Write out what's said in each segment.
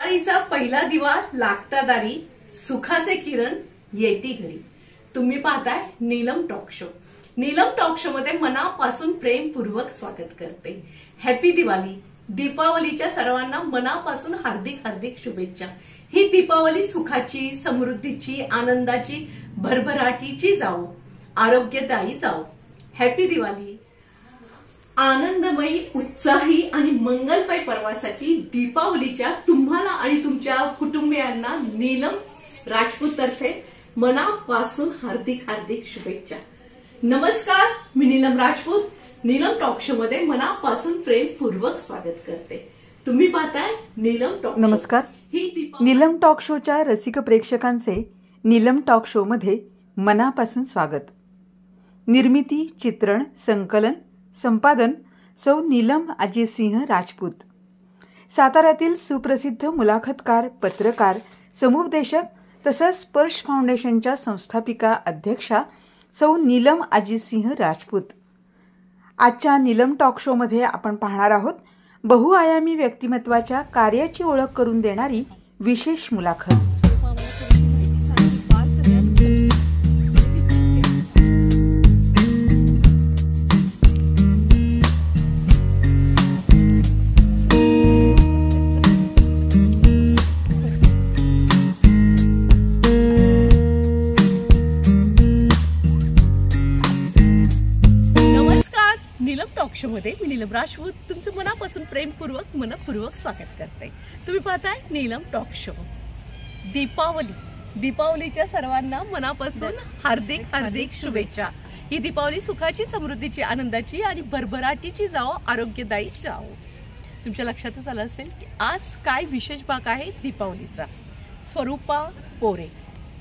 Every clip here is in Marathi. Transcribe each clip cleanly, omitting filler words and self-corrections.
दिवाळीचा पहिला दिवा लागता दारी, सुखाचे किरण येती घरी. तुम्ही पाहताय Neelam talk show. Neelam talk show मध्ये मनापासून प्रेमपूर्वक स्वागत करते. हॅपी दिवाळी. दीपावलीच्या सर्वांना मनापासून हार्दिक हार्दिक शुभेच्छा. ही दीपावली सुखाची, समृद्धीची, आनंदाची, भरभराटीची जाओ, आरोग्यदायी जाओ. हॅपी दिवाळी. आनंदमयी, उत्साही आणि मंगलमय पर्वासाठी दीपावलीच्या तुम्हाला आणि तुमच्या कुटुंबियांना नीलम राजपूत तर्फे मनापासून हार्दिक हार्दिक शुभेच्छा. नमस्कार, मी नीलम राजपूत. नीलम टॉक शो मध्ये मनापासून प्रेमपूर्वक स्वागत करते. तुम्ही पाहताय नीलम टॉक. नमस्कार. नीलम टॉक शोच्या रसिक प्रेक्षकांचे नीलम टॉक शो मध्ये मनापासून स्वागत. निर्मिती, चित्रण, संकलन, संपादन सौ नीलम अजयसिंह राजपूत. साताऱ्यातील सुप्रसिद्ध मुलाखतकार, पत्रकार, समुपदेशक तसंच स्पर्श फाउंडेशनच्या संस्थापिका अध्यक्षा सौ नीलम अजयसिंह राजपूत. आजच्या नीलम टॉक शो मध्ये आपण पाहणार आहोत बहुआयामी व्यक्तिमत्वाच्या कार्याची ओळख करून देणारी विशेष मुलाखत. मध्ये मी नीलम राजपूत तुमचं मनापासून प्रेमपूर्वक मनपूर्वक स्वागत करते. तुम्ही पाहताय नीलम टॉक शो. दीपावलीच्या सर्वांना मनापासून हार्दिक हार्दिक शुभेच्छा. ही दीपावली सुखाची, समृद्धीची, आनंदाची आणि भरभराटीची जाओ, आरोग्यदायी जाओ. तुमच्या लक्षातच आलं असेल की आज काय विशेष भाग आहे दीपावलीचा. स्वरूपा पोरे,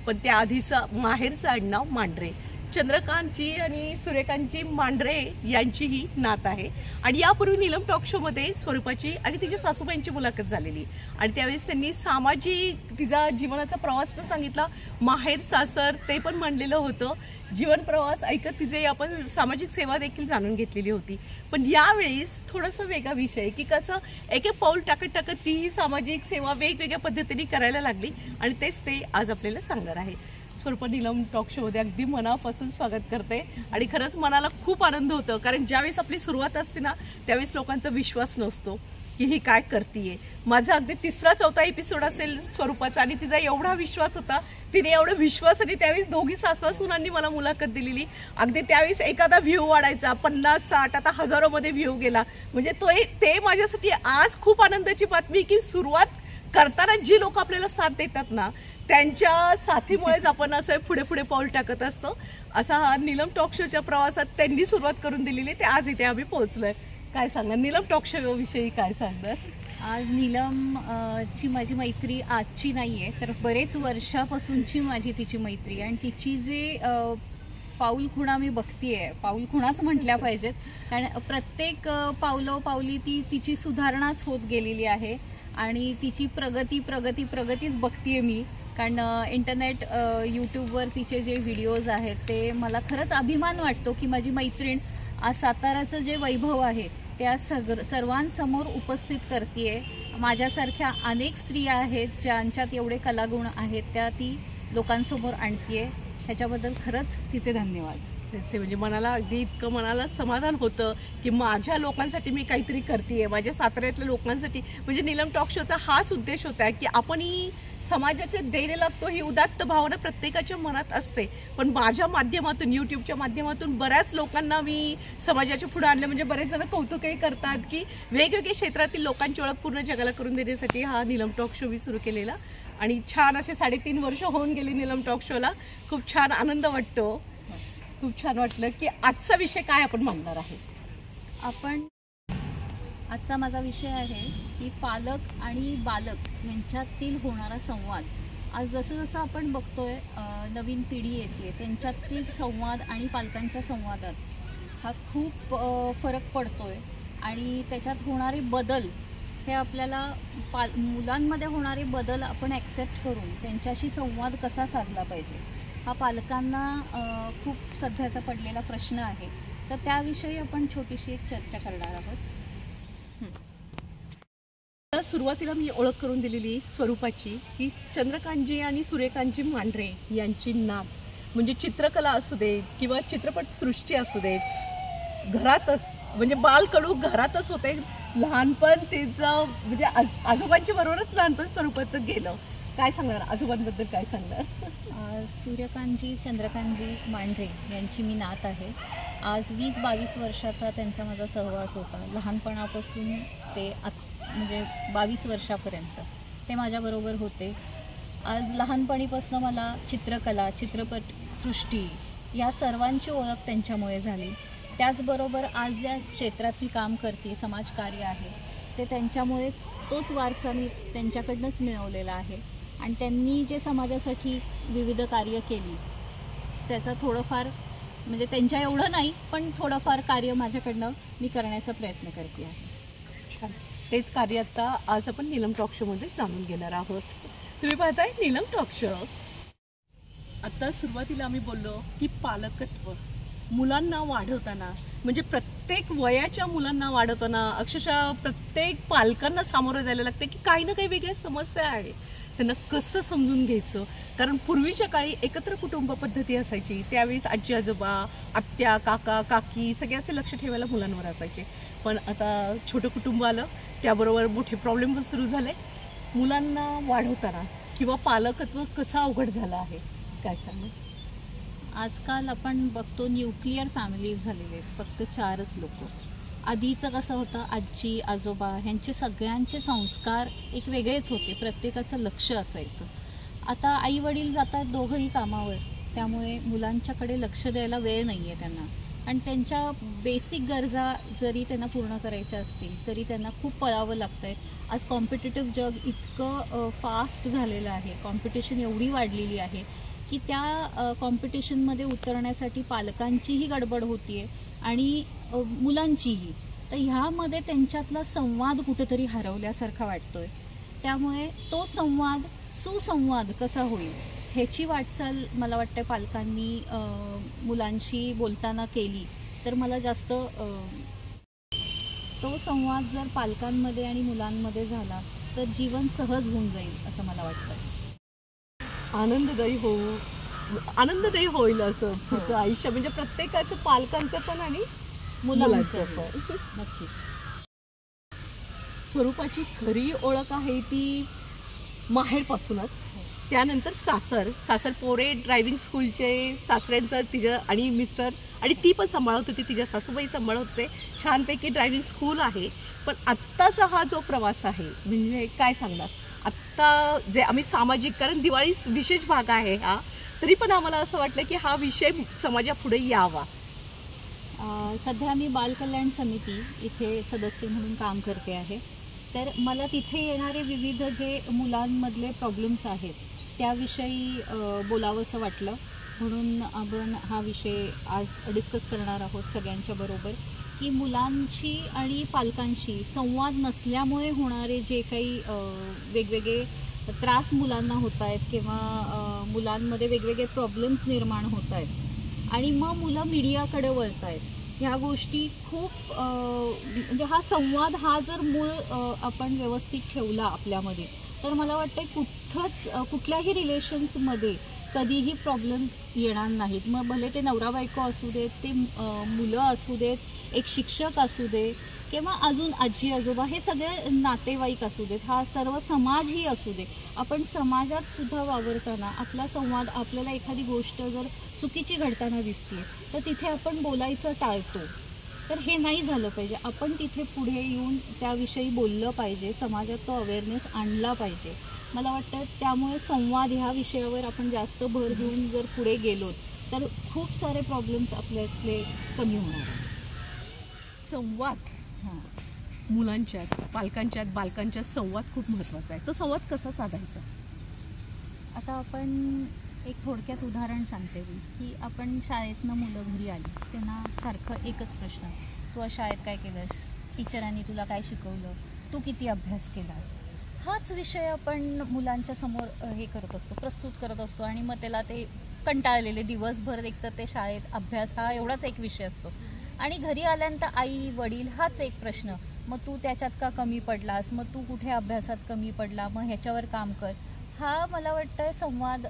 पण त्या आधीचं माहेरचं आडनाव मांढरे. चंद्रकांतची आणि सूर्यकांतची मांढरे यांची ही नात आहे. आणि यापूर्वी नीलम टॉक शो मध्ये स्वरूपाची आणि तिच्या सासूबाईंची मुलाखत झालेली आणि त्यावेळेस त्यांनी सामाजिक तिचा जीवनाचा प्रवास पण सांगितला. माहेर सासर ते पण मांडलेलं होतं. जीवन प्रवास ऐकत तिचे आपण सामाजिक सेवा देखील जाणून घेतलेली होती. पण यावेळेस थोडासा वेगळा विषय की कसं एक एक पाऊल टाकत टाकत ती सामाजिक सेवा वेगवेगळ्या पद्धतीने करायला लागली आणि तेच ते आज आपल्याला सांगणार आहे. स्वरूपा नीलम टॉक शो मध्ये अगदी मनापासून स्वागत करते. आणि खरंच मनाला खूप आनंद होतो कारण ज्यावेळेस आपली सुरुवात असते ना त्यावेळेस लोकांचा विश्वास नसतो की ही काय करतीये. माझा अगदी 3-4 एपिसोड असेल स्वरूपाचा आणि तिचा एवढा विश्वास होता. तिने एवढा विश्वास आणि त्यावेळेस दोघी सासवा-सुनांनी मला मुलाखत दिलेली. अगदी त्यावेळेस एखादा व्ह्यू वाढायचा 50-60, आता हजारोमध्ये व्ह्यू गेला. म्हणजे ते माझ्यासाठी आज खूप आनंदाची बातमी की सुरुवात करताना जी लोक आपल्याला साथ देतात ना त्यांच्या साथीमुळेच आपण असं पुढे पुढे पाऊल टाकत असतो. असा हा नीलम टॉक शोच्या प्रवासात त्यांनी सुरुवात करून दिलेली. ते आज इथे आम्ही पोहोचलोय. काय सांगणार नीलम टॉक शो विषयी, काय सांगणार? आज नीलम ची माझी मैत्री आजची नाहीये तर बरेच वर्षापासूनची माझी तिची मैत्री. आणि तिची जे पाऊल खुणा मी बघतीये, पाऊल खुणाच म्हटल्या पाहिजेत कारण प्रत्येक पावली ती तिची सुधारणाच होत गेलेली आहे. आणि तिची प्रगतीच बघतीये मी कारण इंटरनेट यूट्यूबवर तिचे जे व्हिडिओज आहेत ते मला खरंच अभिमान वाटतो की माझी मैत्रीण आज साताराचं जे वैभव आहे त्या सर्वांसमोर उपस्थित करतेय. माझ्यासारख्या अनेक स्त्रिया आहेत ज्यांच्यात एवढे कलागुण आहेत त्या ती लोकांसमोर आणतीये. ह्याच्याबद्दल खरंच तिचे धन्यवाद. म्हणजे मनाला अगदी इतकं मनाला समाधान होतं की माझ्या लोकांसाठी मी काहीतरी करतेय, माझ्या साताऱ्यातल्या लोकांसाठी. म्हणजे नीलम टॉक शोचा हाच उद्देश होता की आपण समाजाच्या देणे लागतो ही उदात्त भावना प्रत्येकाच्या मनात असते. पण माझ्या माध्यमातून, यूट्यूबच्या माध्यमातून बऱ्याच लोकांना मी समाजाच्या पुढे आणलं. म्हणजे बरेच जण कौतुकही करतात की वेगवेगळ्या क्षेत्रातील लोकांची ओळख पूर्ण जगाला करून देण्यासाठी हा नीलम टॉक शो मी सुरू केलेला. आणि छान असे 3.5 वर्ष होऊन गेली नीलम टॉक शोला. खूप छान आनंद वाटतो. खूप छान वाटलं की आजचा विषय काय आपण मांडणार आहे. आजचा माझा विषय आहे की पालक आणि बालक यांच्यातील होणारा संवाद. आज जसं आपण बघतोय नवीन पिढी येते त्यांच्यातील संवाद आणि पालकांच्या संवादात हा खूप फरक पडतोय. आणि त्याच्यात होणारे बदल हे आपल्याला मुलांमध्ये होणारे बदल आपण ॲक्सेप्ट करून त्यांच्याशी संवाद कसा साधला पाहिजे हा पालकांना खूप सध्याचा पडलेला प्रश्न आहे. तर त्याविषयी आपण छोटीशी एक चर्चा करणार आहोत. तुम्हाला सुरुवातीला मी ओळख करून दिलेली स्वरूपाची, की चंद्रकांतजी आणि सूर्यकांतजी मांढरे यांची नात, म्हणजे चित्रकला असू दे किंवा चित्रपटसृष्टी असू दे, घरातच म्हणजे बालकडू घरातच होते. लहानपण तिचं म्हणजे आजोबांच्या बरोबरच लहानपण स्वरूपाचं गेलं. काय सांगणार आजोबांबद्दल, काय सांगणार? सूर्यकांतजी चंद्रकांतजी मांढरे यांची मी नात आहे. आज 20-22 वर्षाचा त्यांचा माझा सहवास होता. लहानपणापासून ते म्हणजे 22 वर्षापर्यंत ते माझ्याबरोबर होते. आज लहानपणीपासून मला चित्रकला, चित्रपटसृष्टी या सर्वांची ओळख त्यांच्यामुळे झाली. त्याचबरोबर आज ज्या क्षेत्रात मी काम करते, समाजकार्य आहे, ते त्यांच्यामुळेच, तोच वारसा मी त्यांच्याकडनंच मिळवलेला आहे. आणि त्यांनी जे समाजासाठी विविध कार्य केली त्याचा थोडंफार, म्हणजे त्यांच्या एवढं नाही पण थोडंफार कार्य माझ्याकडनं मी करण्याचा प्रयत्न करते आहे. तेच कार्य आता आज आपण नीलम टॉक शोमध्ये जाणून घेणार आहोत. तुम्ही पाहताय नीलम टॉक शो. आता सुरुवातीला आम्ही बोललो की पालकत्व मुलांना वाढवताना, म्हणजे प्रत्येक वयाच्या मुलांना वाढवताना अक्षरशः प्रत्येक पालकांना सामोरं जायला लागते की काही ना काही वेगळ्या समस्या आहे. त्यांना कसं समजून घ्यायचं, कारण पूर्वीच्या काळी एकत्र कुटुंब पद्धती असायची. त्यावेळेस आजी आजोबा, आत्या, काका, काकी सगळे असे लक्ष ठेवायला मुलांवर असायचे. पण आता छोटं कुटुंब आलं, त्याबरोबर मोठे प्रॉब्लेम पण सुरू झाले. मुलांना वाढवताना किंवा पालकत्व कसं अवघड झालं आहे, काय सांगू? आजकाल आपण बघतो न्यूक्लिअर फॅमिलीज झालेले आहेत, फक्त 4च लोक. आधीचं कसं होतं, आजी आजोबा ह्यांचे सगळ्यांचे संस्कार एक वेगळेच होते, प्रत्येकाचं लक्ष असायचं. आता आई वडील जातात दोघंही कामावर, त्यामुळे मुलांच्याकडे लक्ष द्यायला वेळ नाही आहे त्यांना. आणि त्यांच्या बेसिक गरजा जरी त्यांना पूर्ण करायच्या असतील तरी त्यांना खूप पळावं लागतं आहे. आज कॉम्पिटिटिव्ह जग इतकं फास्ट झालेलं आहे, कॉम्पिटिशन एवढी वाढलेली आहे की त्या कॉम्पिटिशनमध्ये उतरण्यासाठी पालकांचीही गडबड होती आहे आणि मुलांचीही. तर ह्यामध्ये त्यांच्यातला संवाद कुठेतरी हरवल्यासारखा वाटतोय. त्यामुळे तो संवाद, सुसंवाद कसा होईल ह्याची वाटचाल मला वाटतं पालकांनी मुलांशी बोलताना केली तर मला जास्त, तो संवाद जर पालकांमध्ये आणि मुलांमध्ये झाला तर जीवन सहज होऊन जाईल असं मला वाटतं. आनंददायी होईल असं पुढचं आयुष्य, म्हणजे प्रत्येकाचं, पालकांचं पण आणि मुलांचं पण. नक्कीच. स्वरूपाची खरी ओळख आहे ती माहेरपासूनच, त्यानंतर सासर पोरे ड्रायव्हिंग स्कूलचे, सासऱ्यांचं तिच्या आणि मिस्टर, आणि ती पण सांभाळत होती, तिच्या सासूबाई सांभाळत होते. छानपैकी ड्रायव्हिंग स्कूल आहे. पण आत्ताचा हा जो प्रवास आहे, म्हणजे काय सांगणार आत्ता जे आम्ही सामाजिक, कारण दिवाळी विशेष भाग आहे हा, तरी पण आम्हाला असं वाटलं की हा विषय समाजापुढे यावा. सध्या मी बालकल्याण समिती इथे सदस्य म्हणून काम करते आहे. तर मला तिथे येणारे विविध जे मुलांमधले प्रॉब्लेम्स आहेत त्याविषयी बोलावंसं वाटलं, म्हणून आपण हा विषय आज डिस्कस करणार आहोत सगळ्यांच्या बरोबर. की मुलांशी आणि पालकांशी संवाद नसल्यामुळे होणारे जे काही वेगवेगळे त्रास मुलांना होत आहेत किंवा मुलांमध्ये वेगवेगळे प्रॉब्लेम्स निर्माण होत आहेत आणि मग मुलं मीडियाकडे वळत आहेत, ह्या गोष्टी खूप म्हणजे हा संवाद हा जर मूळ आपण व्यवस्थित ठेवला आपल्यामध्ये तर मला वाटतं कुठल्याही रिलेशन्समध्ये कधीही प्रॉब्लेम्स येणार नाहीत. मग भले ते नवरा बायको असू देत, ते मुलं असू देत, एक शिक्षक असू दे किंवा अजून आजी आजोबा, हे सगळे नातेवाईक असू देत, हा सर्व समाजही असू दे. आपण समाजात सुद्धा वावरताना आपला संवाद, आपल्याला एखादी गोष्ट जर चुकीची घडताना दिसते तर तिथे आपण बोलायचं टाळतो. तर हे नाही झालं पाहिजे. आपण तिथे पुढे येऊन त्याविषयी बोललं पाहिजे, समाजात तो अवेअरनेस आणला पाहिजे. मला वाटतं त्यामुळे संवाद ह्या विषयावर आपण जास्त भर देऊन जर पुढे गेलो तर खूप सारे प्रॉब्लेम्स आपल्यातले कमी होणार. संवाद मुलांच्यात, पालकांच्यात, बालकांच्यात संवाद खूप महत्त्वाचा आहे. तो संवाद कसा साधायचा? आता आपण एक थोडक्यात उदाहरण सांगते मी, की आपण शाळेतनं मुलं घरी आली, त्यांना सारखं एकच प्रश्न, तू शाळेत काय केलंस, टीचरांनी तुला काय शिकवलं, तू किती अभ्यास केलास, हाच विषय आपण मुलांच्या समोर हे करत असतो, प्रस्तुत करत असतो. आणि मग त्याला ते कंटाळलेले दिवसभर एकतर ते शाळेत अभ्यास हा एवढाच एक विषय असतो आणि घरी आल्यानंतर आई वडील हाच एक प्रश्न, मग तू त्याच्यात का कमी पडलास, मग तू कुठे अभ्यासात कमी पडला, मग ह्याच्यावर काम कर. हा मला वाटतं संवाद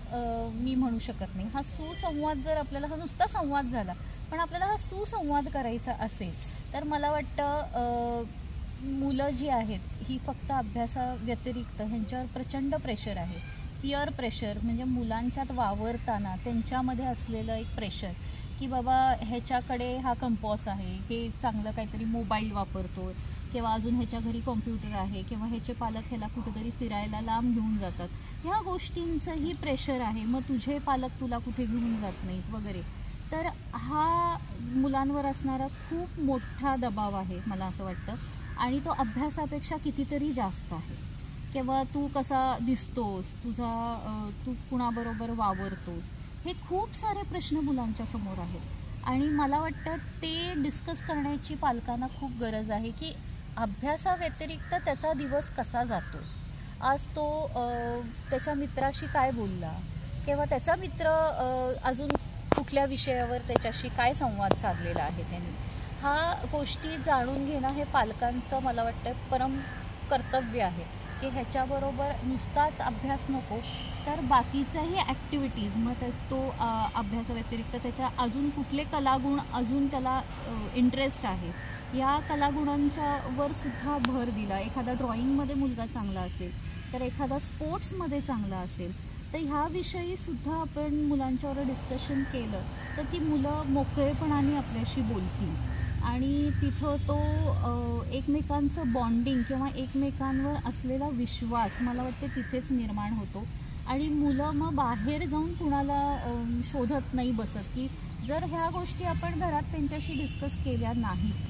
मी म्हणू शकत नाही. हा सुसंवाद जर आपल्याला, हा नुसता संवाद झाला, पण आपल्याला हा सुसंवाद करायचा असेल तर मला वाटतं मुलं जी आहेत ही फक्त अभ्यासाव्यतिरिक्त ह्यांच्यावर प्रचंड प्रेशर आहे. पिअर प्रेशर म्हणजे मुलांच्यात वावरताना त्यांच्यामध्ये असलेलं एक प्रेशर की बाबा ह्याच्याकडे हा कंपॉस आहे, हे चांगलं काहीतरी मोबाईल वापरतो, किंवा अजून ह्याच्या घरी कॉम्प्युटर आहे, किंवा ह्याचे पालक ह्याला कुठेतरी फिरायला लांब घेऊन जातात, ह्या गोष्टींचंही प्रेशर आहे. मग तुझे पालक तुला कुठे घेऊन जात नाहीत वगैरे. तर हा मुलांवर असणारा खूप मोठा दबाव आहे मला असं वाटतं. आणि तो अभ्यासापेक्षा कितीतरी जास्त आहे. किंवा तू कसा दिसतोस, तू कुणाबरोबर वावरतोस, हे खूप सारे प्रश्न मुलांच्या समोर आहेत. आणि मला वाटतं ते डिस्कस करण्याची पालकांना खूप गरज आहे की अभ्यासाव्यतिरिक्त त्याचा दिवस कसा जातो. आज तो त्याच्या मित्राशी काय बोलला, किंवा त्याचा मित्र अजून कुठल्या विषयावर त्याच्याशी काय संवाद साधलेला आहे त्यांनी, हा गोष्टी जाणून घेणं हे पालकांचं मला वाटतं परम कर्तव्य आहे. की ह्याच्याबरोबर नुसताच अभ्यास नको तर बाकीच्याही ॲक्टिव्हिटीज, मग तो अभ्यासाव्यतिरिक्त त्याच्या अजून कुठले कलागुण अजून त्याला इंटरेस्ट आहे, या कलागुणांच्यावर सुद्धा भर दिला. एखादा ड्रॉइंगमध्ये मुलगा चांगला असेल तर एखादा स्पोर्ट्समध्ये चांगला असेल तर ह्याविषयी सुद्धा आपण मुलांच्यावर डिस्कशन केलं तर ती मुलं मोकळेपणाने आपल्याशी बोलतील. आणि तिथं तो एकमेकांचं बॉन्डिंग किंवा एकमेकांवर असलेला विश्वास मला वाटते तिथेच निर्माण होतो. आणि मुलं मग बाहेर जाऊन कुणाला शोधत नाही बसत. की जर ह्या गोष्टी आपण घरात त्यांच्याशी डिस्कस केल्या नाहीत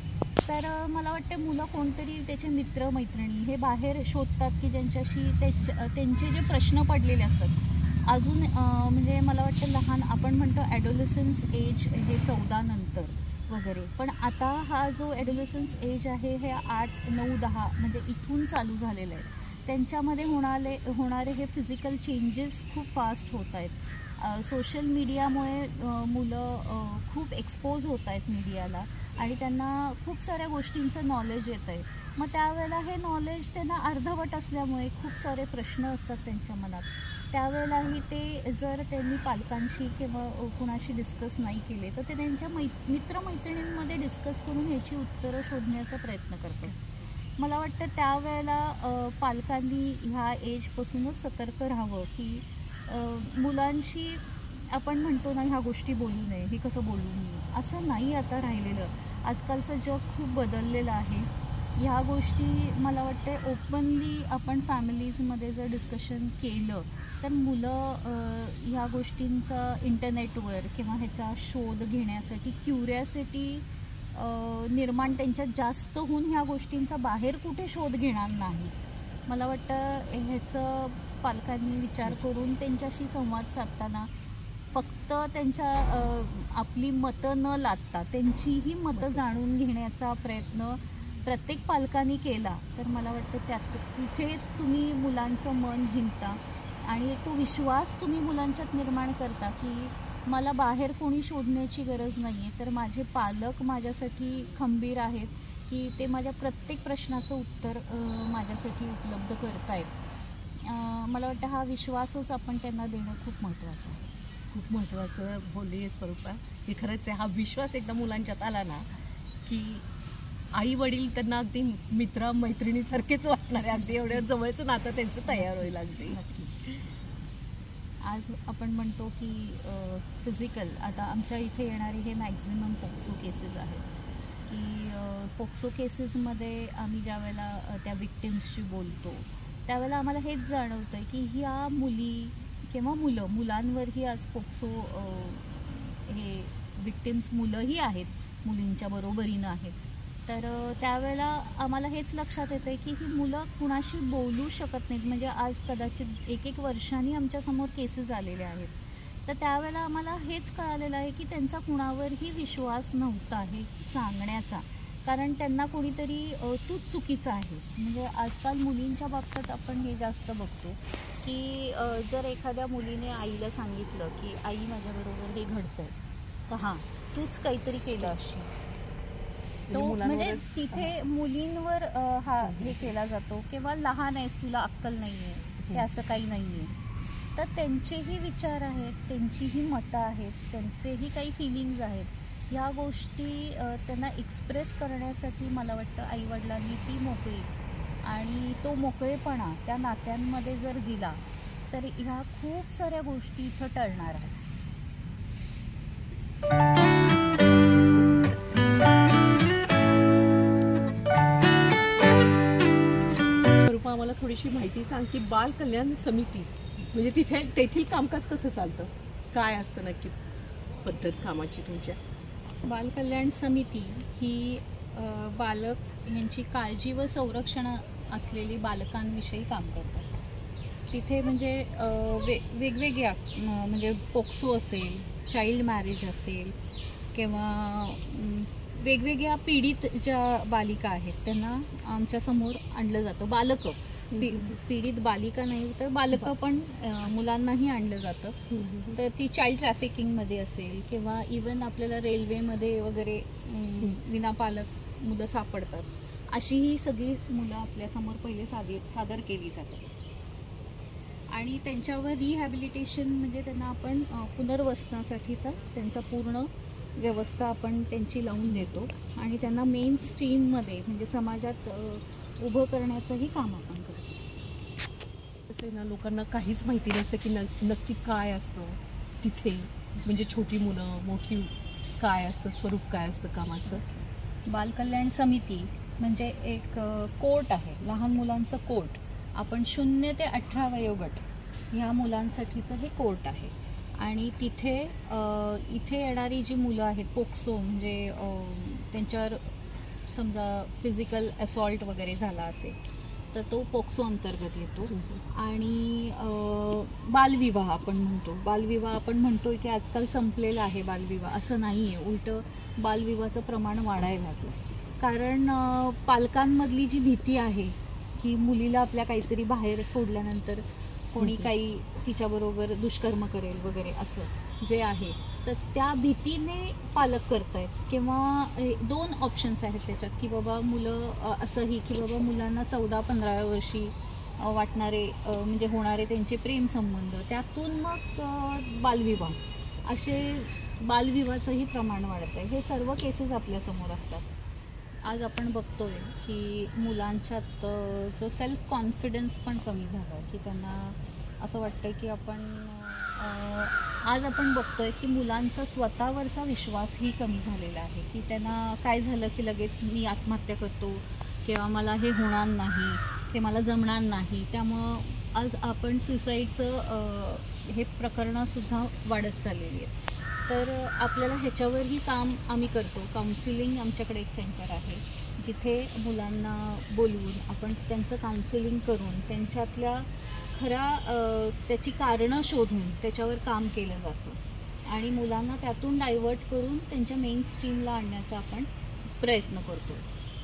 तर मला वाटते मुलं कोणतरी त्याचे मित्रमैत्रिणी हे बाहेर शोधतात की ज्यांच्याशी त्यांचे जे प्रश्न पडलेले असतात अजून म्हणजे मला वाटतं लहान, आपण म्हणतो ॲडोलेसन्स एज हे 14 नंतर वगैरे, पण आता हा जो ॲडोलेसन्स एज आहे हे 8, 9, 10 म्हणजे इथून चालू झालेलं आहे. त्यांच्यामध्ये होणारे हे फिजिकल चेंजेस खूप फास्ट होत आहेत. सोशल मीडियामुळे मुलं खूप एक्सपोज होत आहेत मीडियाला आणि त्यांना खूप साऱ्या गोष्टींचं नॉलेज येतं आहे. मग त्यावेळेला हे नॉलेज त्यांना अर्धवट असल्यामुळे खूप सारे प्रश्न असतात त्यांच्या मनात. त्यावेळेलाही ते जर त्यांनी पालकांशी किंवा कुणाशी डिस्कस नाही केले तर ते त्यांच्या मित्रमैत्रिणींमध्ये डिस्कस करून ह्याची उत्तरं शोधण्याचा प्रयत्न करतात. मला वाटतं त्यावेळेला पालकांनी ह्या एजपासूनच सतर्क राहावं की मुलांशी आपण म्हणतो ना ह्या गोष्टी बोलू नये, हे कसं बोलू नये, असं नाही आता राहिलेलं. आजकालचं जग खूप बदललेलं आहे. ह्या गोष्टी मला वाटते ओपनली आपण फॅमिलीजमध्ये जर डिस्कशन केलं तर मुलं ह्या गोष्टींचा इंटरनेटवर किंवा ह्याचा शोध घेण्यासाठी क्युरियासिटी निर्माण त्यांच्यात जास्त होऊन ह्या गोष्टींचा बाहेर कुठे शोध घेणार नाही. मला वाटतं ह्याचं पालकांनी विचार करून त्यांच्याशी संवाद साधताना फक्त त्यांच्या आपली मतं न लादता त्यांचीही मतं जाणून घेण्याचा प्रयत्न प्रत्येक पालकांनी केला तर मला वाटतं तिथेच तुम्ही मुलांचं मन जिंकता आणि तो विश्वास तुम्ही मुलांच्यात निर्माण करता की मला बाहेर कोणी शोधण्याची गरज नाही आहे, तर माझे पालक माझ्यासाठी खंबीर आहेत की ते माझ्या प्रत्येक प्रश्नाचं उत्तर माझ्यासाठी उपलब्ध करतायत. मला वाटतं हा विश्वासच आपण त्यांना देणं खूप महत्त्वाचं आहे. खूप महत्त्वाचं बोलली स्वरूपा. हे खरंच आहे. हा विश्वास एकदा मुलांच्यात आला ना की आई वडील त्यांना अगदी मित्र-मैत्रिणीसारखेच वाटणार आहे. अगदी एवढ्या जवळचं नातं त्यांचं तयार होईल अगदी. नक्कीच. आज आपण म्हणतो की फिजिकल, आता आमच्या इथे येणारे हे मॅक्झिमम पोक्सो केसेस आहेत की पोक्सो केसेसमध्ये आम्ही ज्या वेळेला त्या विक्टिम्सशी बोलतो त्यावेळेला आम्हाला हेच जाणवतं आहे की ह्या मुली किंवा मुलांवरही आज पोक्सो हे विक्टिम्स मुलंही आहेत, मुलींच्या बरोबरीनं आहेत. तर त्यावेळेला आम्हाला हेच लक्षात येतं आहे की ही मुलं कुणाशी बोलू शकत नाहीत. म्हणजे आज कदाचित 1-1 वर्षांनी आमच्यासमोर केसेस आलेले आहेत. तर त्यावेळेला आम्हाला हेच कळालेलं आहे की त्यांचा कुणावरही विश्वास नव्हता हे सांगण्याचा, कारण त्यांना कोणीतरी तूच चुकीचं आहेस. म्हणजे आजकाल मुलींच्या बाबतीत आपण हे जास्त बघतो की जर एखाद्या मुलीने आईला सांगितलं की आई माझ्याबरोबर हे घडतंय तर हां तूच काहीतरी केलं अशी, तो म्हणजे मुलांवरच- तिथे मुलींवर हा हे केला जातो किंवा लहान आहेस तुला अक्कल नाहीये हे असं काही नाहीये. तर त्यांचेही विचार आहेत, त्यांचीही मतं आहेत, त्यांचेही काही फिलिंग्ज आहेत. ह्या गोष्टी त्यांना एक्सप्रेस करण्यासाठी मला वाटतं आईवडिलांनी ती मोकळी आणि तो मोकळेपणा त्या नात्यांमध्ये जर दिला तर ह्या खूप साऱ्या गोष्टी इथं टळणार आहेत. स्वरूपा, आम्हाला थोडीशी माहिती सांग की बाल कल्याण समिती म्हणजे तेथील कामकाज कसं चालतं, काय असतं नक्की पद्धत कामाची तुमच्या? बालकल्याण समिती ही बालक यांची काळजी व संरक्षण असलेली बालकांविषयी काम करतात. तिथे म्हणजे वेगवेगळ्या म्हणजे पोक्सो असेल, चाइल्ड मॅरेज असेल किंवा वेगवेगळ्या पीडित ज्या बालिका आहेत त्यांना आमच्यासमोर आणलं जातं. बालकं पीडित बालिका नाही तर बालकं पण मुलांनाही आणलं जातं. तर ती चाइल्ड ट्रॅफिकिंगमध्ये असेल किंवा इवन आपल्याला रेल्वेमध्ये वगैरे विनापालक मुलं सापडतात, अशी ही सगळी मुलं आपल्यासमोर पहिले सादर केली जातात. आणि त्यांच्यावर रिहॅबिलिटेशन म्हणजे त्यांना आपण पुनर्वसनासाठीचा त्यांचा पूर्ण व्यवस्था आपण त्यांची लावून देतो आणि त्यांना मेन स्ट्रीममध्ये म्हणजे समाजात उभं करण्याचंही काम आपण करतो. तसे ना लोकांना काहीच माहिती नसतं की नक्की काय असतं तिथे, म्हणजे छोटी मुलं मोठी काय असतं, स्वरूप काय असतं कामाचं. बालकल्याण समिती म्हणजे एक कोर्ट आहे, लहान मुलांचं कोर्ट. आपण 0 ते 18 वयोगट ह्या मुलांसाठीचं हे कोर्ट आहे. आणि तिथे इथे येणारी जी मुलं आहेत पोक्सो म्हणजे त्यांच्यावर समजा फिजिकल असॉल्ट वगैरे झाला असेल तर तो पोक्सो अंतर्गत येतो. आणि बालविवाह आपण म्हणतोय की आजकाल संपलेला आहे बालविवाह, असं नाही आहे. उलटं बालविवाहाचं प्रमाण वाढायला लागलं. कारण पालकांमधली जी भीती आहे की मुलीला आपल्या काहीतरी बाहेर सोडल्यानंतर कोणी काही तिच्याबरोबर दुष्कर्म करेल वगैरे असं जे आहे, तर त्या भीतीने पालक करतायत. किंवा 2 ऑप्शन्स आहेत त्याच्यात की बाबा मुलं असंही की बाबा मुलांना 14-15 वर्षी वाटणारे म्हणजे होणारे त्यांचे प्रेमसंबंध, त्यातून मग बालविवाह, असे बालविवाहाचंही प्रमाण वाढत आहे. हे सर्व केसेस आपल्यासमोर असतात. आज आपण बघतोय की मुलांच्यात जो सेल्फ कॉन्फिडन्स पण कमी झाला आहे, की त्यांना असं वाटतं की आज आपण बघतोय की मुलांचा स्वतःवरचा विश्वासही कमी झालेला आहे. की त्यांना काय झालं की लगेच मी आत्महत्या करतो किंवा मला हे होणार नाही, हे मला जमणार नाही. त्यामुळं आज आपण सुसाईडचं हे प्रकरणंसुद्धा वाढत चाललेली आहेत. तर आपल्याला ह्याच्यावरही काम आम्ही करतो. काउन्सिलिंग आमच्याकडे एक सेंटर आहे जिथे मुलांना बोलवून आपण त्यांचं काउन्सिलिंग करून त्यांच्यातल्या त्याची कारणं शोधून त्याच्यावर काम केलं जातं आणि मुलांना त्यातून डायव्हर्ट करून त्यांच्या मेन स्ट्रीमला आणण्याचा आपण प्रयत्न करतो.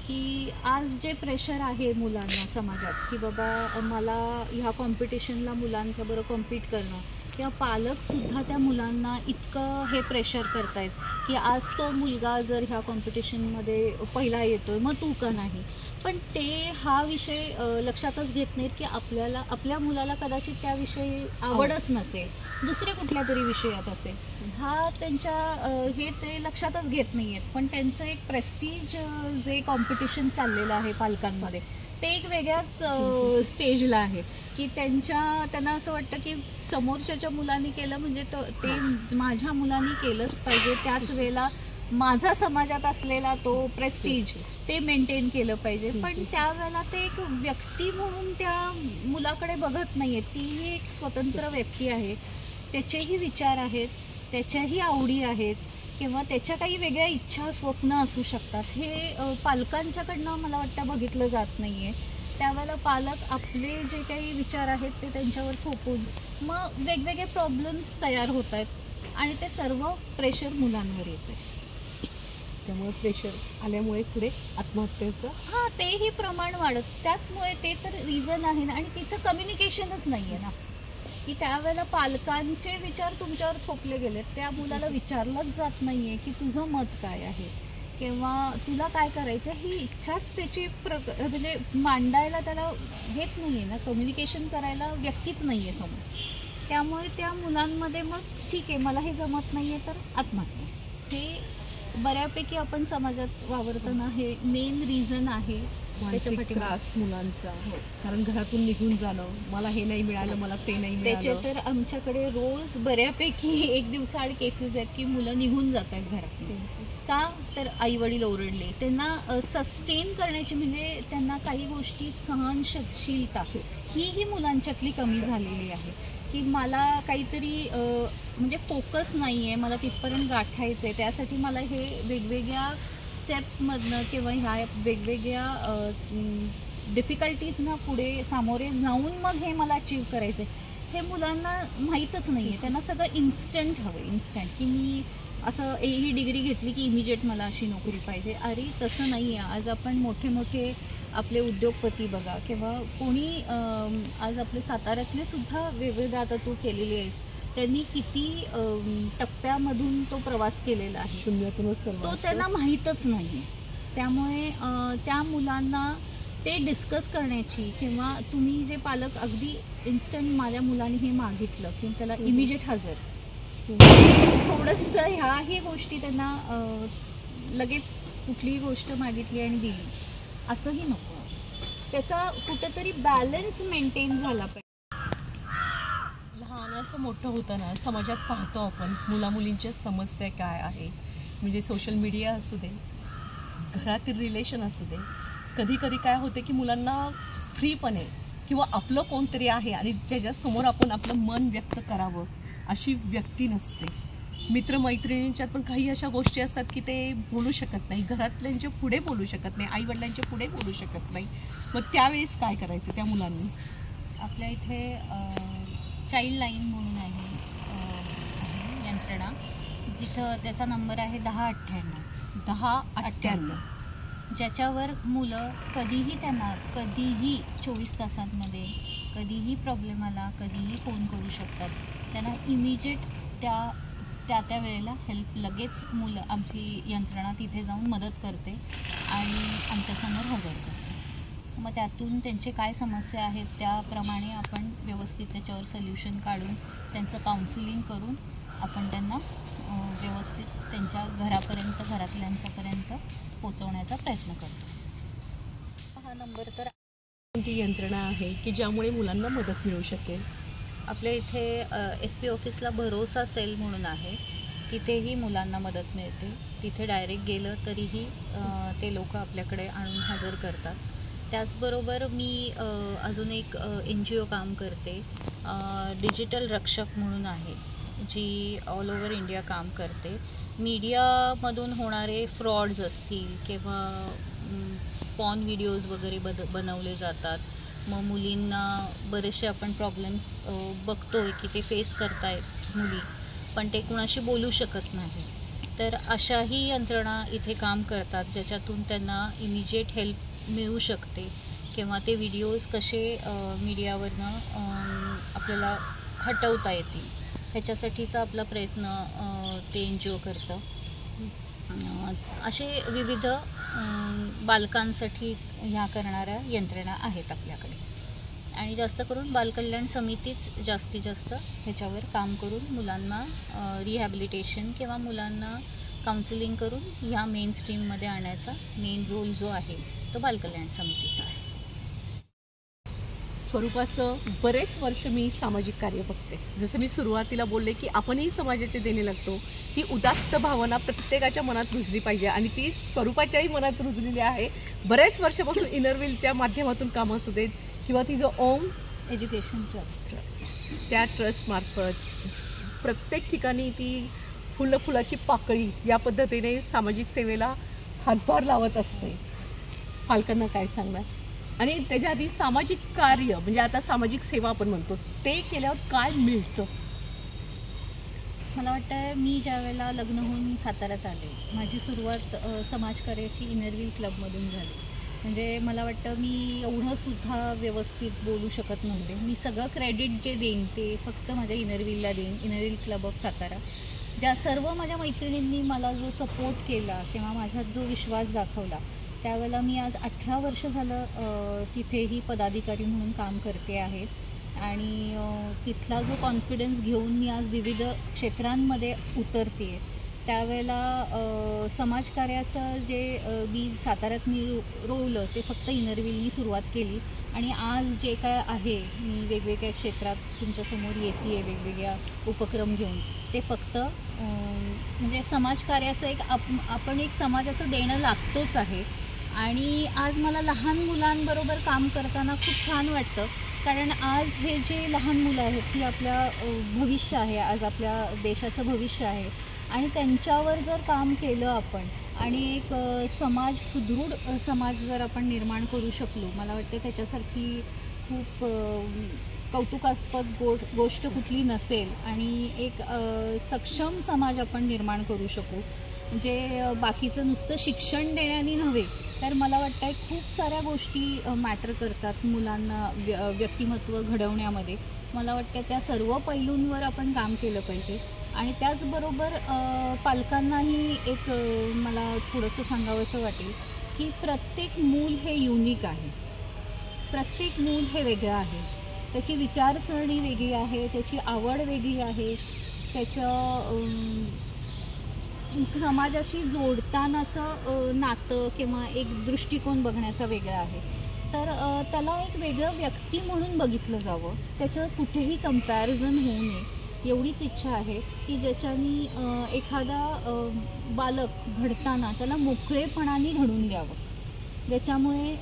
की आज जे प्रेशर आहे मुलांना समाजात की बाबा मला ह्या कॉम्पिटिशनला मुलांच्याबरोबर कॉम्पीट करणं, किंवा पालकसुद्धा त्या मुलांना इतकं हे प्रेशर करतायत की आज तो मुलगा जर ह्या कॉम्पिटिशनमध्ये पहिला येतोय मग तू का नाही. पण ते हा विषय लक्षातच घेत नाहीत की आपल्या मुलाला कदाचित त्याविषयी आवडच नसेल, दुसऱ्या कुठल्या तरी विषयात असेल. हा त्यांच्या हे ते लक्षातच घेत नाही आहेत. पण त्यांचं एक प्रेस्टीज जे कॉम्पिटिशन चाललेलं आहे पालकांमध्ये ते एक वेगळ्याच स्टेजला आहे की त्यांना असं वाटतं की समोरच्या मुलांनी केलं म्हणजे ते माझ्या मुलांनी केलंच पाहिजे, त्याच वेळेला माझा समाजात असलेला तो प्रेस्टीज ते मेंटेन केलं पाहिजे. पण त्यावेळेला ते एक व्यक्ती म्हणून त्या मुलाकडे बघत नाही आहेत. तीही एक स्वतंत्र व्यक्ती आहे, त्याचेही विचार आहेत, त्याच्याही आवडी आहेत किंवा त्याच्या काही वेगळ्या इच्छा स्वप्न असू शकतात. हे पालकांच्याकडनं मला वाटतं बघितलं जात नाही आहे. त्यावेळेला पालक आपले जे काही विचार आहेत ते त्यांच्यावर थोपून मग वेगवेगळे प्रॉब्लेम्स तयार होत आहेत आणि ते सर्व प्रेशर मुलांवर येतं आहे. त्यामुळे प्रेशर आल्यामुळे पुढे आत्महत्येचं तेही प्रमाण वाढत, त्याचमुळे ते तर रिझन आहे ना. आणि तिथं कम्युनिकेशनच नाही आहे ना की त्यावेळेला पालकांचे विचार तुमच्यावर थोपले गेलेत, त्या मुलाला विचारलंच जात नाही आहे की तुझं मत काय आहे किंवा तुला काय करायचं ही इच्छाच त्याची म्हणजे मांडायला त्याला हेच नाही आहे ना, कम्युनिकेशन करायला व्यक्तीच नाही आहे समोर. त्यामुळे त्या मुलांमध्ये मग ठीक आहे मला हे जमत नाही आहे तर आत्महत्या, हे बऱ्यापैकी आपण समाजात वावरताना हे मेन रिझन आहे मानसिक त्रास मुलांचा. कारण घरातून निघून जाणं, मला हे नाही मिळालं, मला ते नाही त्याचे मिळालं. तर आमच्याकडे रोज बऱ्यापैकी एक दिवसाआड केसेस आहेत की मुलं निघून जात आहेत घरातून. का तर आई वडील ओरडले, त्यांना सस्टेन करण्याची म्हणजे त्यांना काही गोष्टी सहनशीलता ही मुलांच्यातली कमी झालेली आहे की मला काहीतरी म्हणजे फोकस नाही आहे, मला तिथपर्यंत गाठायचं आहे, त्यासाठी मला हे वेगवेगळ्या स्टेप्समधनं किंवा ह्या वेगवेगळ्या डिफिकल्टीजना पुढे सामोरे जाऊन मग हे मला अचीव करायचं आहे. हे मुलांना माहीतच नाही आहे, त्यांना सगळं इन्स्टंट हवं, इन्स्टंट की मी असं ही डिग्री घेतली की इमिजिएट मला अशी नोकरी पाहिजे. अरे तसं नाही आहे. आज आपण मोठे मोठे आपले उद्योगपती बघा किंवा कोणी आज आपले साताऱ्यातले सुद्धा वेगवेगळं आता तू केलेली आहेस, त्यांनी किती टप्प्यामधून तो प्रवास केलेला आहे, शून्यातूनच सर्व तो असतं. त्यांना माहीतच नाही आहे. त्यामुळे त्या मुलांना ते डिस्कस करण्याची किंवा तुम्ही जे पालक अगदी इन्स्टंट माझ्या मुलाने हे मागितलं की त्याला इमिजिएट हजर, थोडंसं ह्याही गोष्टी त्यांना लगेच कुठलीही गोष्ट मागितली आणि दिली असंही नको. त्याचा कुठेतरी बॅलन्स मेंटेन झाला पाहिजे. लहानाचं मोठं होताना समाजात पाहतो आपण मुलामुलींच्या समस्या काय आहे. म्हणजे सोशल मीडिया असू दे, घरातील रिलेशन असू दे, कधी कधी काय होते की मुलांना फ्रीपणे किंवा आपलं कोणतरी आहे आणि ज्याच्यासमोर आपण आपलं मन व्यक्त करावं अशी व्यक्ती नसते. मित्रमैत्रिणींच्यात पण काही अशा गोष्टी असतात की ते बोलू शकत नाही, घरातल्यांच्या पुढे बोलू शकत नाही, आईवडिलांच्या पुढे बोलू शकत नाही. मग त्यावेळेस काय करायचं त्या मुलांनी? आपल्या इथे चाइल्ड लाईन म्हणून आहे यंत्रणा, जिथं त्याचा नंबर आहे 1098. 1098, ज्याच्यावर मुलं कधीही त्यांना कधीही 24 तासांमध्ये कधीही प्रॉब्लेम आला कधीही फोन करू शकतात. त्यांना इमिजिएट त्या वेळेला हेल्प लगेच मुलं आमची यंत्रणा तिथे जाऊन मदत करते आणि आमच्यासमोर हजर करते. मग त्यातून त्यांचे काय समस्या आहेत त्याप्रमाणे आपण व्यवस्थित त्याच्यावर सोल्युशन काढून त्यांचं काउन्सिलिंग करून आपण त्यांना व्यवस्थित त्यांच्या घरापर्यंत घरातल्यांच्यापर्यंत पोचवण्याचा प्रयत्न करतो. हा नंबर तर कोणती यंत्रणा आहे की ज्यामुळे मुलांना मदत मिळू शकेल? आपल्या इथे SP ऑफिसला भरोसा सेल म्हणून आहे, तिथेही मुलांना मदत मिळते. तिथे डायरेक्ट गेलं तरीही ते लोक आपल्याकडे आणून हजर करतात. त्याचबरोबर मी अजून एक NGO काम करते, डिजिटल रक्षक म्हणून आहे, जी ऑल ओव्हर इंडिया काम करते. मीडियामधून होणारे फ्रॉड्स असतील किंवा पॉर्न व्हिडिओज वगैरे बनवले जातात, मग मुलींना बरेचसे आपण प्रॉब्लेम्स बघतोय की ते फेस करतायत मुली, पण ते कुणाशी बोलू शकत नाही. तर अशाही यंत्रणा इथे काम करतात, ज्याच्यातून त्यांना इमिजिएट हेल्प मिळू शकते किंवा ते व्हिडिओज कसे मीडियावरनं आपल्याला हटवता येतील ह्याच्यासाठीचा आपला प्रयत्न ते NGO करतं. असे विविध बालकांसाठी ह्या करणाऱ्या यंत्रणा आहेत आपल्याकडे आणि जास्त करून बालकल्याण समितीच जास्तीत जास्त ह्याच्यावर काम करून मुलांना रिहॅबिलिटेशन किंवा मुलांना काउन्सिलिंग करून ह्या मेन स्ट्रीममध्ये आणण्याचा मेन रोल जो आहे तो बालकल्याण समितीचा आहे. स्वरूपाचं बरेच वर्ष मी सामाजिक कार्य बघते. जसं मी सुरुवातीला बोलले की आपणही समाजाचे देणे लागतो, ही उदात्त भावना प्रत्येकाच्या मनात रुजली पाहिजे आणि ती स्वरूपाच्याही मनात रुजलेली आहे. बरेच वर्षापासून इनरव्हीलच्या माध्यमातून कामं असू देत किंवा तिचं ओम एज्युकेशन ट्रस्ट त्या ट्रस्टमार्फत प्रत्येक ठिकाणी ती फुलाची पाकळी या पद्धतीने सामाजिक सेवेला हातभार लावत असते. पालकांना काय सांगणार? आणि त्याच्या आधी सामाजिक कार्य म्हणजे आता सामाजिक सेवा आपण म्हणतो ते केल्यावर काय मिळतं? मला वाटतं मी ज्या वेळेला लग्न होऊन साताऱ्यात आले, माझी सुरुवात समाजकार्याची इनरव्हील क्लबमधून झाली. म्हणजे मला वाटतं मी एवढंसुद्धा व्यवस्थित बोलू शकत नव्हते. मी सगळं क्रेडिट जे देईन ते फक्त माझ्या इनरव्हीलला देईन, इनरव्हील क्लब ऑफ सातारा. ज्या सर्व माझ्या मैत्रिणींनी मला जो सपोर्ट केला किंवा माझ्यात जो विश्वास दाखवला, त्यावेळेला मी आज 18 वर्ष झालं तिथेही पदाधिकारी म्हणून काम करते आहे आणि तिथला जो कॉन्फिडन्स घेऊन मी आज विविध क्षेत्रांमध्ये उतरते. त्यावेळेला समाजकार्याचं जे मी साताऱ्यात मी रोवलं ते फक्त इनरव्हीलनी सुरुवात केली आणि आज जे काय आहे मी वेगवेगळ्या क्षेत्रात तुमच्यासमोर येते आहे वेगवेगळ्या उपक्रम घेऊन, ते फक्त म्हणजे समाजकार्याचं आपण एक समाजाचं देणं लागतोच आहे. आणि आज मला लहान मुलांबरोबर काम करताना खूप छान वाटतं, कारण आज हे जे लहान मुलं आहेत ही आपल्या भविष्य आहे, आज आपल्या देशाचं भविष्य आहे आणि त्यांच्यावर जर काम केलं आपण आणि एक समाज सुदृढ समाज जर आपण निर्माण करू शकलो, मला वाटतं त्याच्यासारखी खूप कौतुकास्पद गोष्ट कुठली नसेल आणि एक सक्षम समाज आपण निर्माण करू शकू. जे बाकीचं नुसतं शिक्षण देण्याने नव्हे, तर मला वाटतं खूप साऱ्या गोष्टी मॅटर करतात मुलांना व्यक्तिमत्व घडवण्यामध्ये. मला वाटतं त्या सर्व पैलूंवर आपण काम केलं पाहिजे आणि त्याचबरोबर पालकांनाही एक मला थोडंसं सांगावंसं वाटेल की प्रत्येक मूल हे युनिक आहे, प्रत्येक मूल हे वेगळं आहे, त्याची विचारसरणी वेगळी आहे, त्याची आवड वेगळी आहे, त्याचं समाजाशी जोडतानाचं नातं किंवा एक दृष्टिकोन बघण्याचा वेगळा आहे. तर त्याला एक वेगळं व्यक्ती म्हणून बघितलं जावं, त्याचं कुठेही कम्पॅरिझन होऊ नये एवढीच इच्छा आहे की ज्याच्यानी एखादा बालक घडताना त्याला मोकळेपणाने घडून द्यावं, ज्याच्यामुळे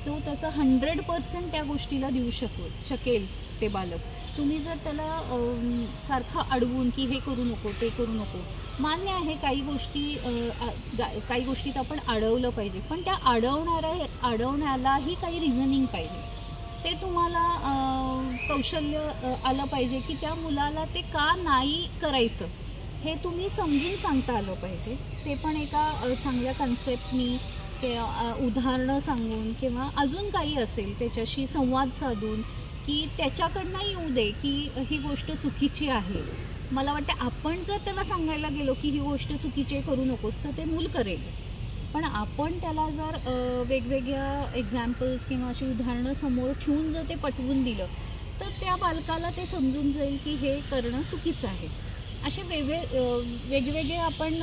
तो त्याचा 100% त्या गोष्टीला देऊ शकेल ते बालक. तुम्ही जर त्याला सारखं अडवून की हे करू नको ते करू नको, मान्य आहे काही गोष्टीत आपण अडवलं पाहिजे, पण त्या अडवण्यालाही काही रिझनिंग पाहिजे. ते तुम्हाला कौशल्य आलं पाहिजे की त्या मुलाला ते का नाही करायचं हे तुम्ही समजून सांगता आलं पाहिजे. ते पण एका चांगल्या कन्सेप्टनी किंवा उदाहरणं सांगून किंवा अजून काही असेल त्याच्याशी संवाद साधून की त्याच्याकडनं येऊ दे की ही गोष्ट चुकीची आहे. मला वाटतं आपण जर त्याला सांगायला गेलो की ही गोष्ट चुकीची करू नकोस तर ते मूल करेल, पण आपण त्याला जर वेगवेगळ्या एक्झाम्पल्स किंवा अशी उदाहरणं समोर ठेवून जर ते पटवून दिलं तर त्या बालकाला ते समजून जाईल की हे करणं चुकीचं आहे. असे वेगवेगळे आपण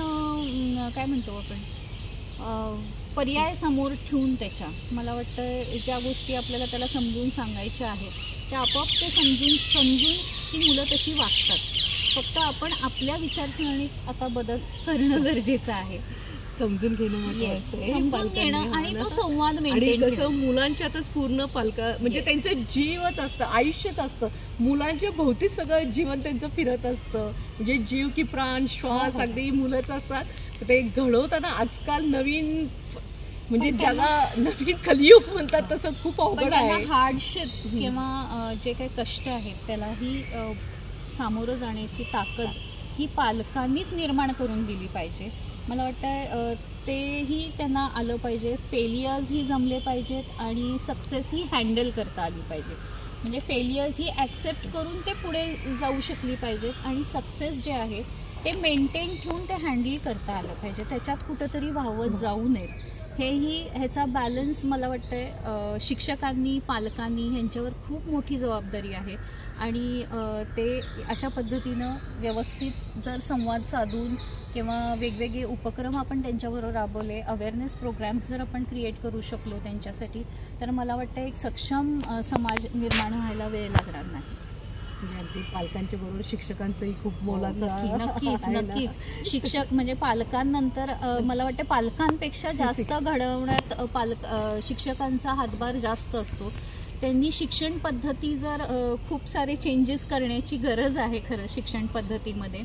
काय म्हणतो आपण पर्याय समोर ठेवून त्याच्या मला वाटतं ज्या गोष्टी आपल्याला त्याला समजून सांगायच्या आहेत त्या आपोआप ते समजून ती मुलं तशी वागतात. फक्त आपण आपल्या विचारसरणीत आता बदल करणं गरजेचं आहे. समजून घेणं महत्त्वाचं आहे, समजून घेणं आणि तो संवाद आणि मेंटेन कसं मुलांच्यातच पूर्ण म्हणजे त्यांचं जीवच असतं, आयुष्यच असतं. मुलांच्या भोवतीच सगळं जीवन त्यांचं फिरत असतं, म्हणजे जीव की प्राण श्वास अगदी मुलंच असतात. ते घडवताना आजकाल नवीन म्हणजे ज्याला नवीन कलियुग म्हणतात तसं खूप अवघड आहे. हार्डशिप्स किंवा जे काही कष्ट आहेत त्यालाही सामोरं जाण्याची ताकद ही पालकांनीच निर्माण करून दिली पाहिजे. मला वाटतं तेही त्यांना आलं पाहिजे. फेलियर्स ही जमले पाहिजेत आणि सक्सेस ही हँडल करता आली पाहिजे. म्हणजे फेलियर्स ही ॲक्सेप्ट करून ते पुढे जाऊ शकली पाहिजेत आणि सक्सेस जे आहे ते मेंटेन ठेवून ते हँडल करता आलं पाहिजे. त्याच्यात कुठंतरी वाहवत जाऊ नयेत. ह्याचा बॅलन्स मला वाटतं शिक्षकांनी पालकांनी ह्यांच्यावर खूप मोठी जबाबदारी आहे आणि ते अशा पद्धतीनं व्यवस्थित जर संवाद साधून किंवा वेगवेगळे उपक्रम आपण त्यांच्याबरोबर राबवले, अवेअरनेस प्रोग्रॅम्स जर आपण क्रिएट करू शकलो त्यांच्यासाठी, तर मला वाटतं एक सक्षम समाज निर्माण व्हायला वेळ लागणार नाही. म्हणजे अगदी पालकांच्या बरोबर शिक्षकांचंही खूप मोलाचं नक्कीच शिक्षक म्हणजे पालकांनंतर मला वाटतं पालकांपेक्षा जास्त घडवण्यात शिक्षकांचा हातभार जास्त असतो. त्यांनी शिक्षण पद्धती जर खूप सारे चेंजेस करण्याची गरज आहे खरं शिक्षण पद्धतीमध्ये.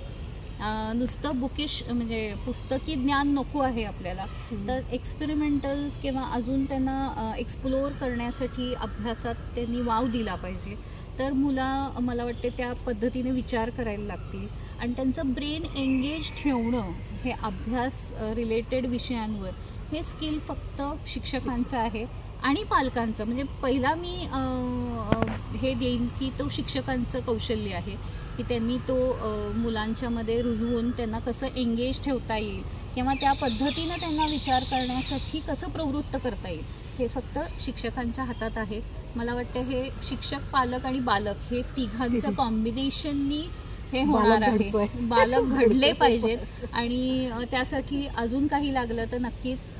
नुसतं बुकिश म्हणजे पुस्तकी ज्ञान नको आहे आपल्याला, तर एक्सपेरिमेंटल्स किंवा अजून त्यांना एक्सप्लोअर करण्यासाठी अभ्यासात त्यांनी वाव दिला पाहिजे. तर मला वाटते त्या पद्धतीने विचार करायला लागतील आणि त्यांचं ब्रेन एंगेज ठेवणं हे अभ्यास रिलेटेड विषयांवर हे स्किल फक्त शिक्षकांचं आहे आणि पालकांचं. म्हणजे पहिला मी हे देईन की तो शिक्षकांचं कौशल्य आहे की त्यांनी तो मुलांच्यामध्ये रुजवून त्यांना कसं एंगेज ठेवता येईल किंवा त्या पद्धतीनं त्यांना विचार करण्यासाठी कसं प्रवृत्त करता येईल हे फक्त शिक्षकांच्या हातात आहे. मला वाटतं हे शिक्षक, पालक आणि बालक हे तिघांचं कॉम्बिनेशननी हे होणार आहे. बालक घडले पाहिजेत आणि त्यासाठी अजून काही लागलं तर नक्कीच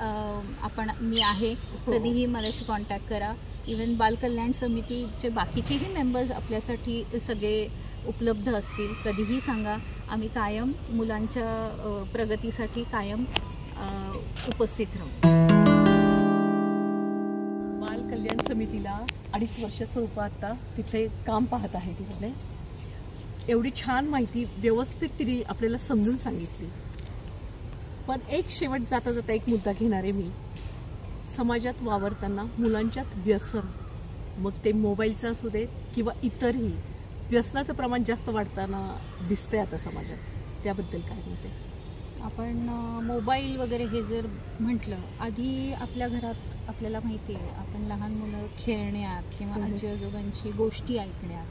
मी आहे, कधीही माझ्याशी कॉन्टॅक्ट करा. इवन बालकल्याण समितीचे बाकीचेही मेंबर्स आपल्यासाठी सगळे उपलब्ध असतील, कधीही सांगा. आम्ही कायम मुलांच्या प्रगतीसाठी कायम उपस्थित राहू. बाल कल्याण समितीला 2.5 वर्ष स्वरूप आता तिथे काम पाहत आहे. तिकडे एवढी छान माहिती व्यवस्थित तिने आपल्याला समजून सांगितली. पण एक शेवट जाता जाता एक मुद्दा घेणारे मी, समाजात वावरताना मुलांच्यात व्यसन, मग ते मोबाईलचं असू दे किंवा इतरही व्यसनाचं प्रमाण जास्त वाढताना दिसतंय आता समाजात, त्याबद्दल काय म्हणते? आपण मोबाईल वगैरे हे जर म्हटलं, आधी आपल्या घरात आपल्याला माहिती आहे आपण लहान मुलं खेळण्यात किंवा आजी आजोबांची गोष्टी ऐकण्यात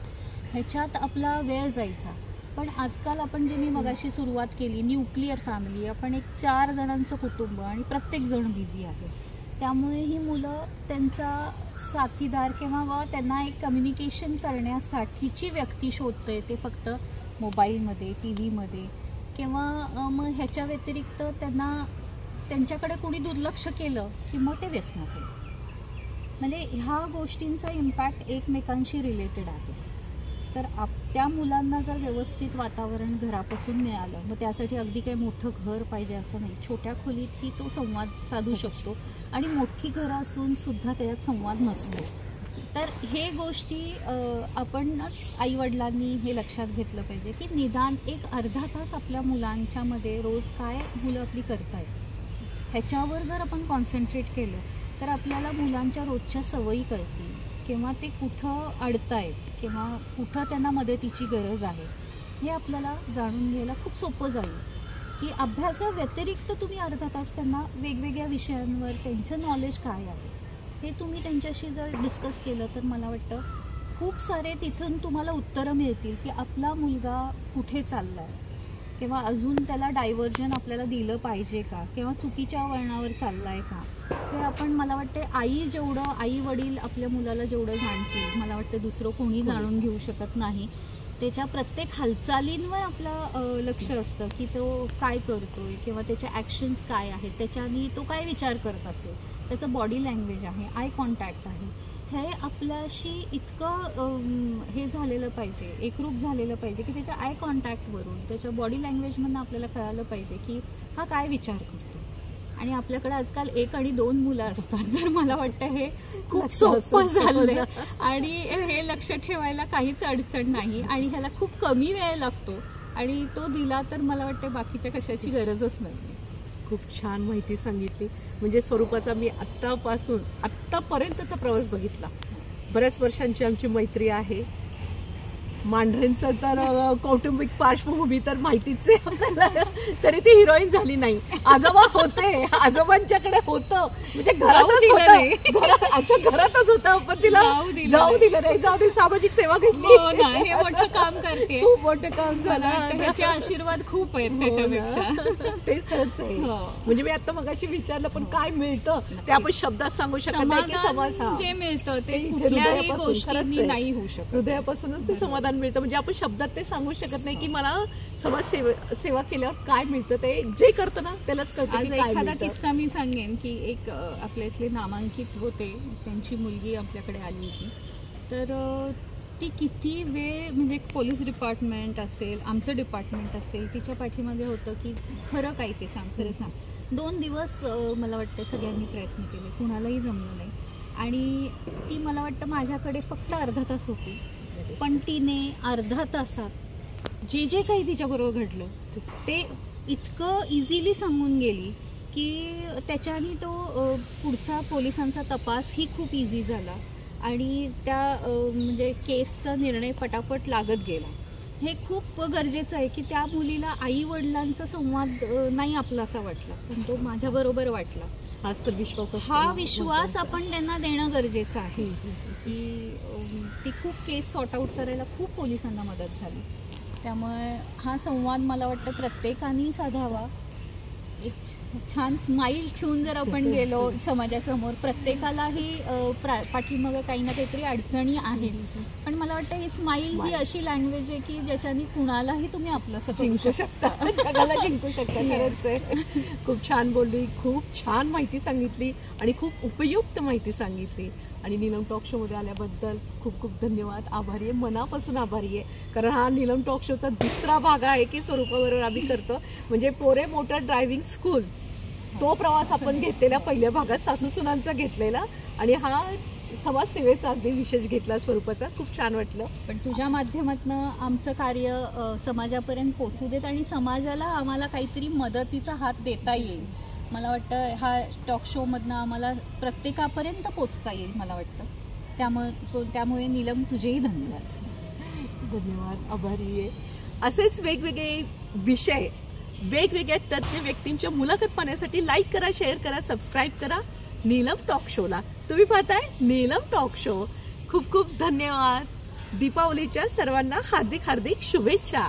ह्याच्यात आपला वेळ जायचा. पण आजकाल आपण जे मी मगाशी सुरुवात केली, न्यूक्लिअर फॅमिली, आपण एक 4 जणांचं कुटुंब आणि प्रत्येकजण बिझी आहे. त्यामुळे ही मुलं त्यांचा साथीदार किंवा त्यांना एक कम्युनिकेशन करण्यासाठीची व्यक्ती शोधतंय ते फक्त मोबाईलमध्ये, टी व्हीमध्ये किंवा मग ह्याच्या व्यतिरिक्त त्यांच्याकडे कोणी दुर्लक्ष केलं की मग ते व्यसनाकडे. म्हणजे ह्या गोष्टींचा इम्पॅक्ट एकमेकांशी रिलेटेड आहे. तर त्या मुलांना जर व्यवस्थित वातावरण घरापासून मिळालं, मग त्यासाठी अगदी काही मोठं घर पाहिजे असं नाही, छोट्या खोलीतही तो संवाद साधू शकतो आणि मोठी घरं असून सुद्धा त्याच्यात संवाद नसतो. तर हे गोष्टी आपणच आईवडिलांनी हे लक्षात घेतलं पाहिजे की निदान एक अर्धा तास आपल्या मुलांच्यामध्ये रोज काय मुलं आपली करतायत ह्याच्यावर जर आपण कॉन्सन्ट्रेट केलं तर आपल्याला मुलांच्या रोजच्या सवयी कळतील किंवा ते कुठं अडतायत किंवा कुठं त्यांना मदतीची गरज आहे हे आपल्याला जाणून घ्यायला खूप सोपं जाईल. की अभ्यासाव्यतिरिक्त तुम्ही अर्धा तास त्यांना वेगवेगळ्या विषयांवर त्यांचं नॉलेज काय आहे हे तुम्ही त्यांच्याशी जर डिस्कस केलं तर मला वाटतं खूप सारे तिथून तुम्हाला उत्तरं मिळतील की आपला मुलगा कुठे चालला आहे किंवा अजून त्याला डायव्हर्जन आपल्याला दिलं पाहिजे का किंवा चुकीच्या वळणावर चालला आहे का. हे आपण मला वाटते आई वडील आपल्या मुलाला जेवढं जाणतील मला वाटतं दुसरं कोणी जाणून घेऊ शकत नाही. त्याच्या प्रत्येक हालचालींवर आपलं लक्ष असतं की तो काय करतोय किंवा त्याच्या ॲक्शन्स काय आहेत, त्याच्यानी तो काय विचार करत असेल, त्याचं बॉडी लँग्वेज आहे, आय कॉन्टॅक्ट आहे, हे आपल्याशी इतकं हे झालेलं पाहिजे, एकरूप झालेलं पाहिजे की त्याच्या आय कॉन्टॅक्टवरून त्याच्या बॉडी लँग्वेजमधून आपल्याला कळालं पाहिजे की हा काय विचार करतो. आणि आपल्याकडे आजकाल 1 आणि 2 मुलं असतात, तर मला वाटतं हे खूप सोपं झालंय आणि हे लक्ष ठेवायला काहीच अडचण नाही आणि ह्याला खूप कमी वेळ लागतो आणि तो दिला तर मला वाटतं बाकीच्या कशाची गरजच नाही. खूप छान माहिती सांगितली. म्हणजे स्वरूपाचा मी आत्तापर्यंतचा प्रवास बघितला. बऱ्याच वर्षांची आमची मैत्री आहे. मांढरेंचं तर कौटुंबिक पार्श्वभूमी तर माहितीच आहे, तरी ती हिरोईन झाली नाही. आजोबा होते, आजोबांच्याकडे होतं म्हणजे घरातच होतं पण तिला जाऊ दिलं नाही. जाऊ दे, सामाजिक सेवा घेतली, हे मोठं काम करते, खूप मोठं काम झालं. त्याचे आशीर्वाद खूप आहेत त्याच्यापेक्षा. ते खरंच आहे. म्हणजे मी आता मगाशी विचारलं पण काय मिळतं ते आपण शब्दात सांगू शकत नाही की समाज जे मिळतं ते कुठल्याही गोष्टींनी नाही होऊ शकत. हृदयापासूनच ते समाधान मिळतं. म्हणजे आपण शब्दात ते सांगू शकत नाही की मला समाज सेवा केल्यावर काय मिळतं. ते जे करतं ना त्यालाच कळतं. आज एखादा किस्सा मी सांगेन की एक आपल्या इथले नामांकित होते, त्यांची मुलगी आपल्याकडे आली होती. तर ती किती वेळ म्हणजे पोलीस डिपार्टमेंट असेल, आमचं डिपार्टमेंट असेल, तिच्या पाठीमागे होतं की खरं काय ते सांग, खरं सांग. 2 दिवस मला वाटतं सगळ्यांनी प्रयत्न केले, कुणालाही जमलं नाही. आणि ती मला वाटतं माझ्याकडे फक्त अर्धा तास होती, पण तिने अर्धा तासात जे काही तिच्याबरोबर घडलं ते इतकं इझिली सांगून गेली की त्याच्याने तो पुढचा पोलिसांचा तपासही खूप इझी झाला आणि त्या म्हणजे केसचा निर्णय पटापट लागत गेला. हे खूप गरजेचं आहे की त्या मुलीला आई वडिलांचा संवाद नाही आपलासा वाटला, पण तो माझ्याबरोबर वाटला. हाच तर विश्वास, हा विश्वास आपण त्यांना देणं गरजेचं आहे की ती खूप केस सॉर्ट आऊट करायला खूप पोलिसांना मदत झाली. त्यामुळे हा संवाद मला वाटतं प्रत्येकाने साधावा. एक छान स्माईल ठेवून जर आपण गेलो समाजासमोर, प्रत्येकालाही पाठीमागं काही ना काहीतरी अडचणी आहेत, पण मला वाटतं ही स्माईल ही अशी लँग्वेज आहे की ज्याच्याने कुणालाही तुम्ही आपलंसं करू जिंकू शकता, जगाला जिंकू शकता. खरंच आहे. खूप छान बोलली, खूप छान माहिती सांगितली आणि खूप उपयुक्त माहिती सांगितली. आणि नीलम टॉक शोमध्ये आल्याबद्दल खूप खूप धन्यवाद. आभारी आहे, मनापासून आभारी आहे. कारण हा नीलम टॉक शोचा दुसरा भाग आहे की स्वरूपाबरोबर आम्ही करतो. म्हणजे पोरे मोटर ड्रायव्हिंग स्कूल तो प्रवास आपण घेतलेला पहिल्या भागात सासूसुनांचा घेतलेला, आणि हा समाजसेवेचा अगदी विशेष घेतला स्वरूपाचा. खूप छान वाटलं. पण तुझ्या माध्यमातून आमचं कार्य समाजापर्यंत पोचू देत आणि समाजाला आम्हाला काहीतरी मदतीचा हात देता येईल. मला वाटतं हा टॉक शोमधनं आम्हाला प्रत्येकापर्यंत पोचता येईल मला वाटतं. त्यामुळे नीलम तुझेही धन्यवाद. धन्यवाद, आभारी आहे. असेच वेगवेगळे विषय, वेगवेगळ्या तज्ज्ञ व्यक्तींच्या मुलाखत पाहण्यासाठी लाईक करा, शेअर करा, सबस्क्राईब करा नीलम टॉक शोला. तुम्ही पाहताय नीलम टॉक शो. खूप खूप धन्यवाद. दीपावलीच्या सर्वांना हार्दिक हार्दिक शुभेच्छा.